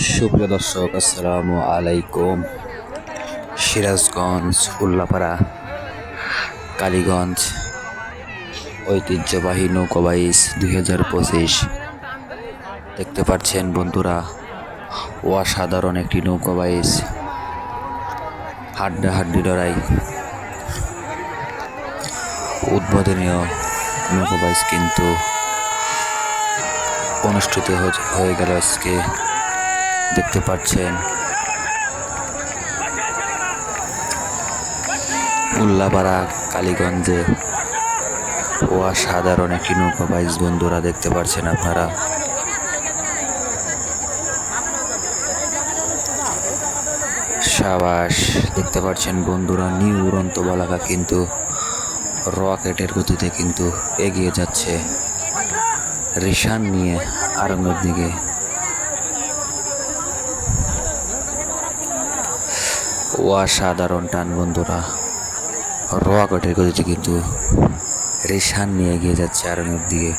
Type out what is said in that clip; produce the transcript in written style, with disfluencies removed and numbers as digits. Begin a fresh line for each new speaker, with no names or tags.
সুপ্রিয় দর্শক, আসসালামু আলাইকুম। সিরাজগঞ্জ, উল্লাপাড়া, কালীগঞ্জ ঐতিহ্যবাহী নৌকাবাইজ 2025 দেখতে পাচ্ছেন বন্ধুরা, অসাধারণ একটি নৌকাবাইজ হাড্ডাহাড্ডি লড়াই, উদ্বোধনীয় নৌকাবাইজ কিন্তু অনুষ্ঠিত হয়ে গেল আজকে। দেখতে পাচ্ছেন উল্লাপাড়া কালীগঞ্জে অসাধারণ একটি নৌকাবাইজ বন্ধুরা, দেখতে পাচ্ছেন আপনারা। সাবাস, দেখতে পাচ্ছেন বন্ধুরা, নিউ উড়ন্ত বলাকা কিন্তু রকেটের গতিতে কিন্তু এগিয়ে যাচ্ছে রিশান নিয়ে আরম্ভের দিকে। অসাধারণ টান বন্ধুরা, রকেটের গতিতে কিন্তু রিশান নিয়ে এগিয়ে যাচ্ছে আরম্ভের দিকে।